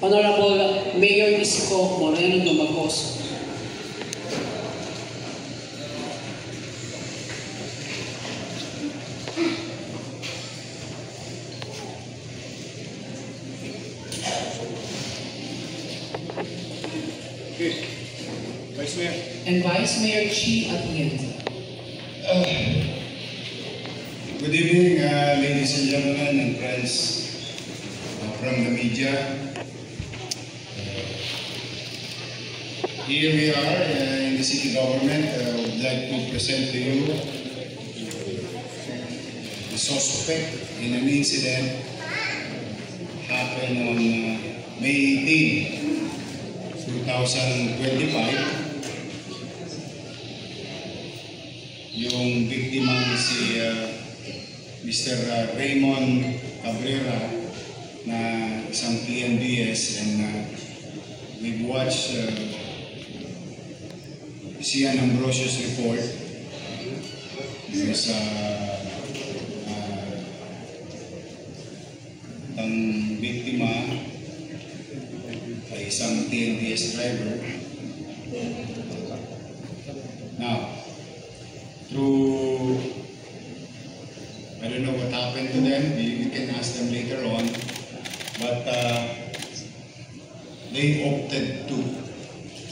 Honorable Mayor Isko Moreno Domagos. Okay. Vice Mayor. And Vice Mayor Chi Atienza. Good evening, ladies and gentlemen and friends from the media. Here we are in the city government. I would like to present to you the suspect in an incident happened on May 18, 2025. Yung biktima si Mr. Raymond Cabrera na isang PNBS, and we've watched Sian Ambrosio's report sa ang biktima ay isang TNBS driver. Now, through, I don't know what happened to them, we can ask them later on, but they opted to,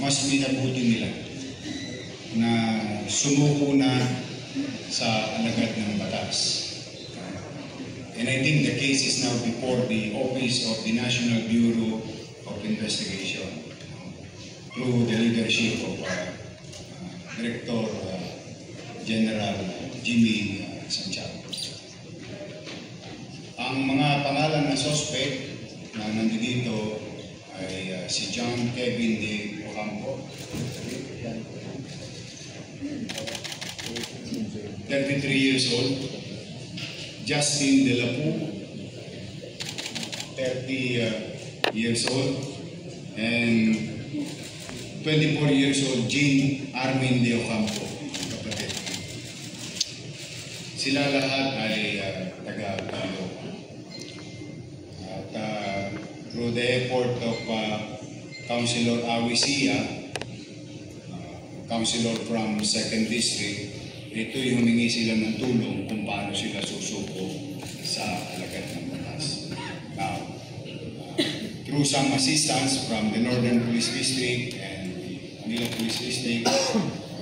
mas minabuti nila na sumuko na sa alagad ng batas. And I think the case is now before the Office of the National Bureau of Investigation through the leadership of Director General Jimmy Santiago. Ang mga pangalan ng suspect na nandito ay si John Kevin de Ocampo, 33 years old, Justin De La Poo, 30 years old, and 24 years old Jean Armin De Ocampo. Sila lahat ay taga-Talo. At through the effort of Councilor Awisia, Councilor from 2nd District, ito yung humingi sila ng tulong kung paano sila susuko sa alagad ng batas. Now, through some assistance from the Northern Police District and the Manila Police District,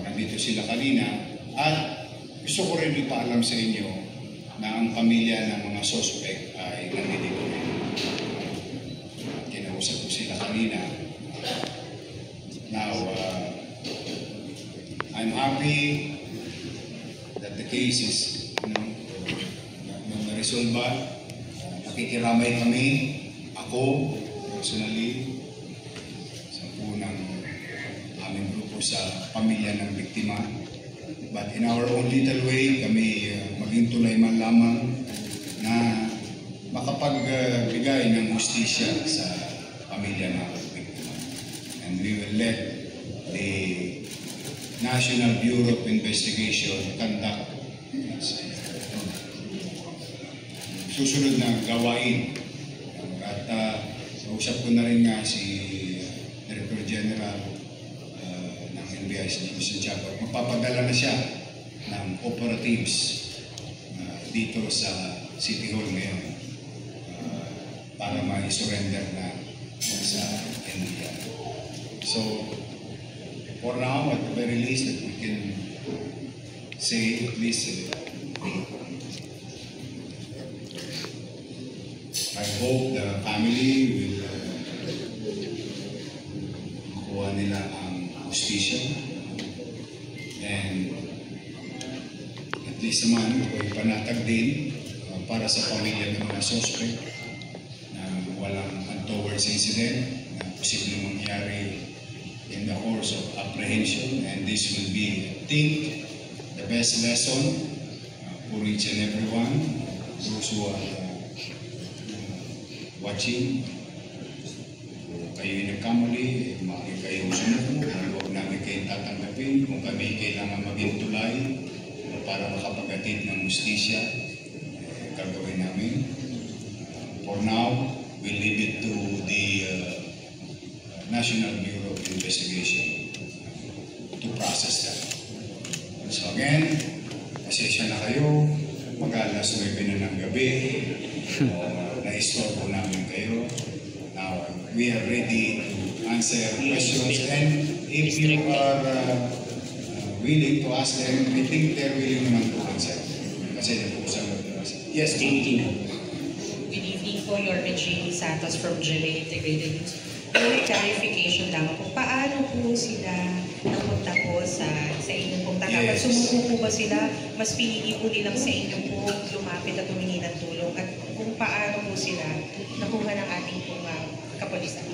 nandito sila kanina, at gusto ko rin ipaalam sa inyo na ang pamilya ng mga suspect ay nandito rin. Kinausap ko sila kanina. Now, I'm happy that the case is na-resolve ba. Nakikiramay kami, ako, personally, sa unang aming grupo sa pamilya ng biktima. But in our own little way, kami maging tulay man lamang na makapagbigay ng justisya sa pamilya ng biktima. And we will let the National Bureau of Investigation conduct susunod na gawain. At usap ko na rin nga si Director General NBI sa Santiago. Magpapadala na siya ng operatives dito sa City Hall ngayon para ma-surrender na sa NBI. So, for now, at the very least, that we can say at least I hope the family will makuha nila ang justisya, and at least naman ay panatag din para sa pamilya ng mga suspect na walang untoward incident na posibleng mangyari in the course of apprehension. And this will be, I think, the best lesson for each and everyone, those who are watching. Kayo'y nagkamali, kayong sumuko, huwag namin kayong tatanggapin. Kung kami kailangan maging tulay para makapagatid ng justisya, gagawin namin. For now, we leave it to the National Bureau of Investigation to process that. So again, pasensya na kayo, mag-alas 9 na ng gabi, na-istorbo namin kayo. Now, we are ready to answer questions, and if you are willing to ask them, I think they're willing naman to answer. Kasi nag-uusap mo. Yes, Tingin. Good evening po, Yorme J. Santos from GMA Integrated News. May clarification lang po, paano po sila napunta po sa inyong pong tanggapan? Yes. Sumuko po ba sila? Mas pinili po nilang sa inyong po lumapit at humingi ng tulong? At kung paano po sila nakuha ng ating pong kapulisan?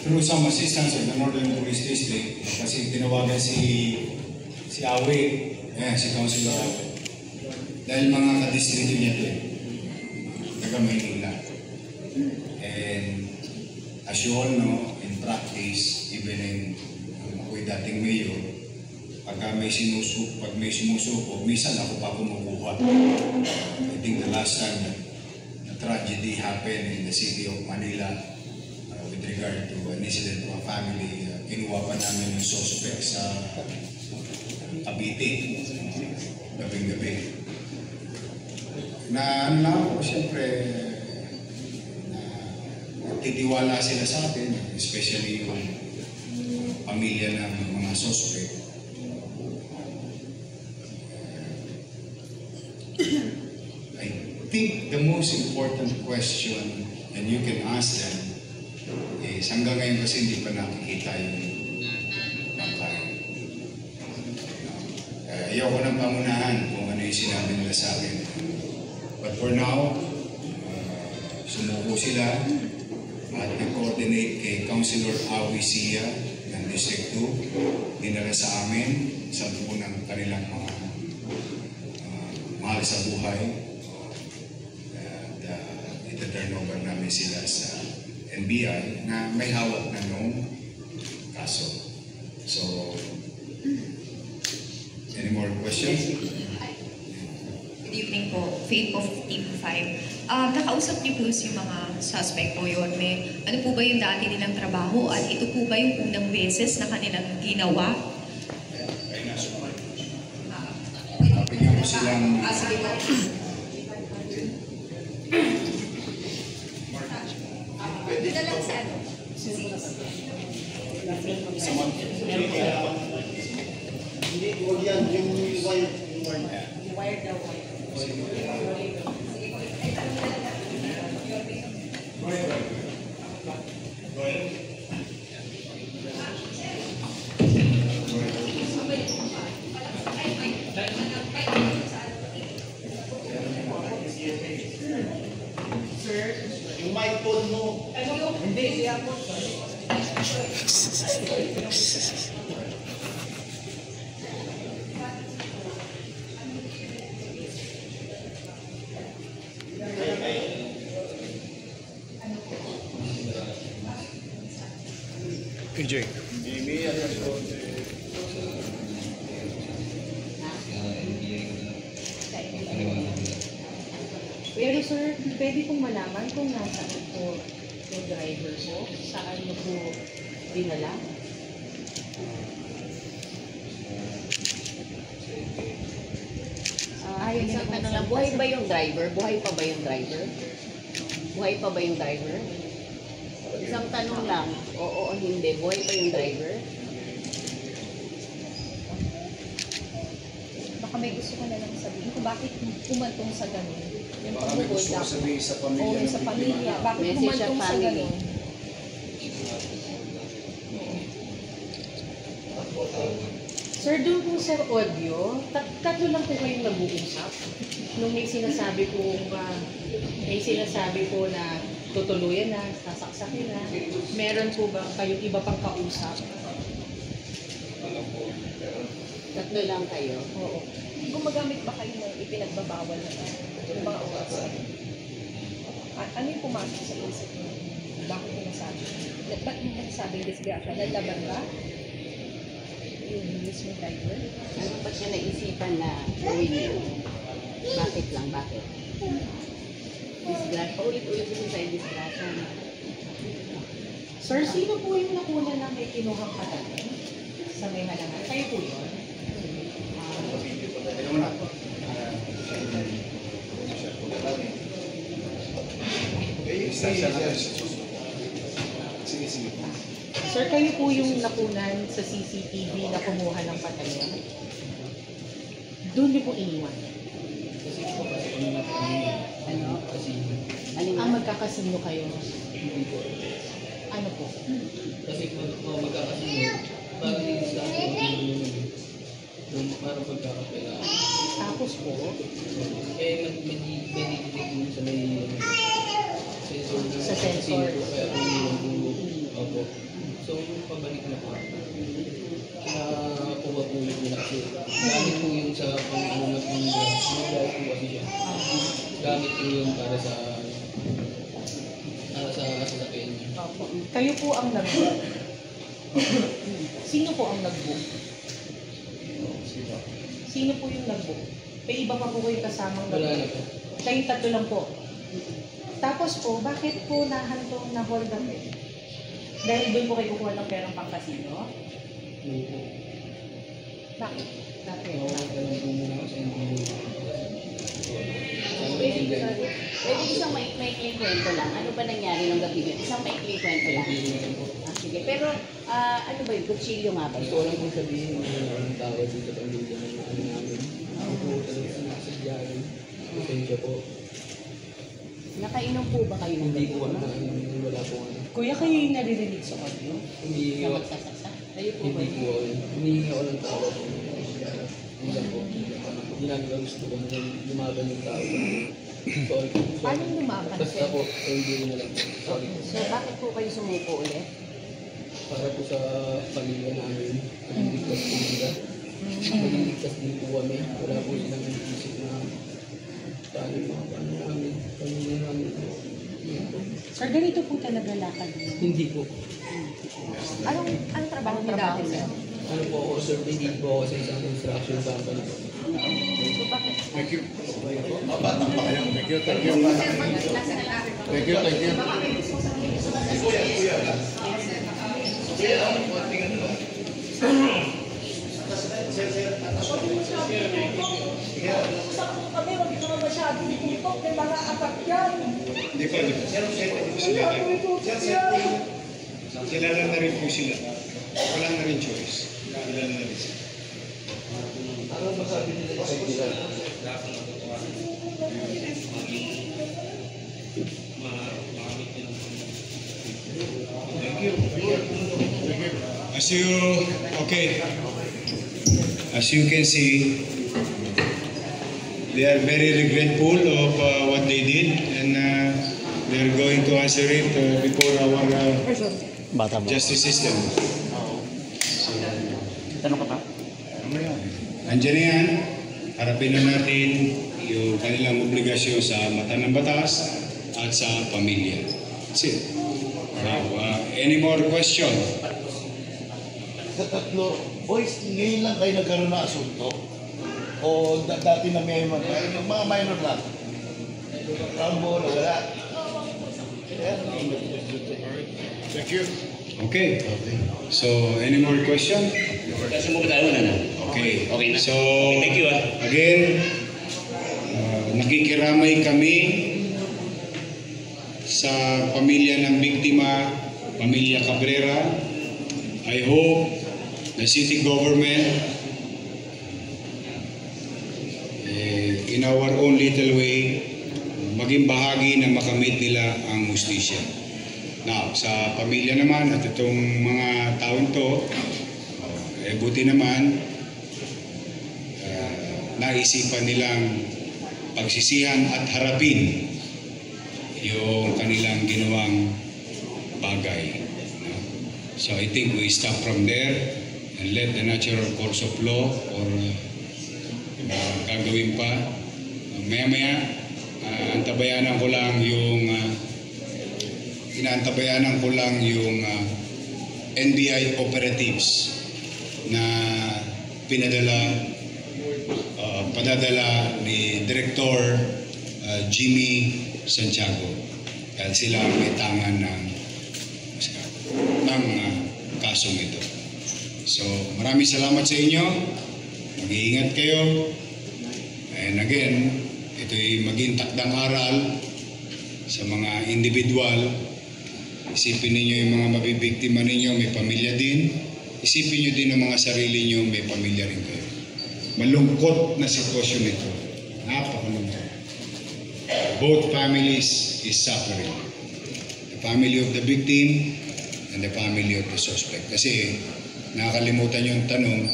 Through some assistance of the Northern Police District, kasi tinawagan si Awe, si Councilor Awe. Dahil mga kadistrito niya ito, taga Maynila. And as you all know, in practice, even in ako'y dating mayor, pag may sumusuko, minsan ako pa kumukuha. I think the last time the tragedy happened in the city of Manila with regard to an incident to a family, kinuha pa namin yung suspect sa Cavite, gabing-gabi. Na siyempre, titiwala sila sa atin, especially yung pamilya ng mga suspect. I think the most important question, and you can ask them, is hanggang ngayon kasi hindi pa nakikita yung bangkay. Ayoko nang pamunahan kung ano yung sinabi nila sa akin. But for now, sumuko sila at nag-coordinate kay Councilor Awi Sia ng District 2. Dinala sa amin sa buo ng kanilang mga mahal sa buhay. At ita-turn over namin sila sa NBI na may hawak na noong kaso. So, any more questions? Good evening po, Faith of Team 5. Nakausap niyo po yung mga suspect po yun. Ano po ba yung dati nilang trabaho at ito po ba yung unang beses na kanilang ginawa? Bigyan ko silang... Sige po. Dito lang sa ano? Hindi, huwag yan. Yung wire. Wire daw po. Sir, yung mic phone mo. Hindi, siya po. PJ. Pero sir, pwede pong malaman kung nasaan po yung driver po, saan niyo po dinala? Isang tanong lang, buhay ba yung driver? Buhay pa ba yung driver? Buhay pa ba yung driver? Isang tanong lang, oo o hindi, buhay pa yung driver? Baka may gusto ko na lang sabihin kung bakit humantong sa ganun. Yung Baka may gusto ko pagbubulag. sabihin sa pamilya. Oo, sa pamilya. Bakit Message humantong sa sa family. ganun? Sir, doon po sa audio, tatlo lang po kayong nag-uusap. Nung may sinasabi po na tutuluyan na, sasaksakin na, meron po ba kayong iba pang kausap? Tatlo lang kayo. Oo. Gumagamit ba kayo ng ipinagbabawal na yung mga oras? Ano yung pumasok sa isip mo? Bakit mo nasabi? Ba't mo nasabi yung disgrasya? Naglaban ba? Yung mismo driver? Ano pa siya naisipan na gawin yun? Bakit lang, bakit? Disgrasya, paulit-ulit din tayo disgrasya. Sir, sino po yung nakuna na may kinuhang patalim sa may halangan? Kayo po yun? Sir, kayo po yung nakunan sa CCTV na kumuha ng patalim? Doon niyo po iniwan? Ano? Ang magkakasino kayo? Ano po? Kasi kung magkakasino, parang yung sa akin yung parang pagkakapela. Tapos po? May didetect mo sa may sensor. Sa sensor. Kaya kung yung opo. So, pabalik na po. Nakuha po yung nila kasi gamit po yung sa pang-ano na po yung gamit po kasi siya. Gamit po yung para sa sasakyan niya. Opo. Kayo po ang nag-book. Sino po ang nag-book? Sino po yung nag-book? May iba pa po kayo kasamang Wala nag-book? na po. Kayong tatlo lang po. Tapos po, bakit po nahantong na hold up eh? Dahil doon po kayo kukuha ng perang pangkasino? Hindi po. Bakit? Bakit? Nakakita lang po muna kasi hindi Pwede isang maikling kwento lang. Ano ba nangyari nung gabi yun? Isang maikling kwento lang. Sige. Pero ano ba yun? Kutsilyo nga ba yun? Gusto ko lang po sabihin ang tawag dito sa pamilya ng ano namin. Ako po talaga sinasadya yun. Pasensya po. Nakainom po ba kayo ng Hindi gabi? po ano, wala po ano. Kuya, kayo yung naririnig sa audio? Humihingi Na ako. magsasasa? Kayo po ba Hindi yun? po ako. Humihingi ako ng tawag. Hindi po. Ginagawa gusto ko na lumaban yung tao. Sorry po. Paano lumaban, Basta sir? po, hindi ko na lang. Sorry po. So bakit po kayo sumuko ulit? Para po sa pamilya namin, magligtas po sila. Magligtas din po kami. Wala po silang isip na paano yung mga paano namin, pamilya namin. Sir, ganito po talaga lakad niyo. Hindi po. Anong trabaho niyo dati, sir? Ano po ako, sir, hindi po ako sa isang construction company. So bakit? Thank you. Batang pa kayo. Thank you, thank you. Thank you, thank you. Hindi pa. Kilala na rin po sila. Wala na rin choice. Kilala na rin sila. Ano masabi nila sa sila? Thank you. As you, okay. As you can see, they are very regretful of what they did, and they are going to answer it before our justice system. Tanong ka pa? Andiyan na yan, harapin na natin yung kanilang obligasyon sa mata ng batas at sa pamilya. That's it. Now, any more question? Sa tatlo, boys, ngayon lang kayo nagkaroon ng asunto? O dati na may mga minor lang? Round ball, wala? Thank you. Okay. So, any more question? Kasi mo tayo na. Okay. Okay na. So, Okay, thank you, again, nakikiramay kami sa pamilya ng biktima, pamilya Cabrera. I hope the city government, in our own little way, maging bahagi na makamit nila ang hustisya. Now, sa pamilya naman at itong mga taon to, buti naman, naisipan nilang pagsisihan at harapin yung kanilang ginawang bagay. So I think we stop from there and let the natural course of law or gagawin pa. Maya-maya, inaantabayanan ko lang yung NBI operatives na padadala ni Director Jimmy Santiago dahil sila ang may tangan ng kasong ito. So maraming salamat sa inyo. Mag-iingat kayo. And again, ito'y maging takdang aral sa mga individual. Isipin ninyo yung mga mabibiktima ninyo, may pamilya din. Isipin nyo din ang mga sarili nyo, may pamilya rin kayo. Malungkot na sitwasyon ito. Napakalungkot. Both families is suffering. The family of the victim and the family of the suspect. Kasi nakakalimutan yung tanong,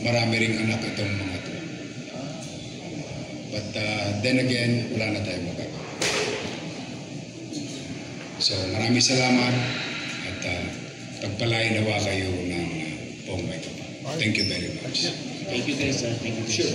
marami ring anak itong mga ito. But then again, wala na tayong magagawa. So maraming salamat at pagpalain nawa kayo ng Poong May Kapal. Thank you very much. Thank you guys. Thank you. Sure.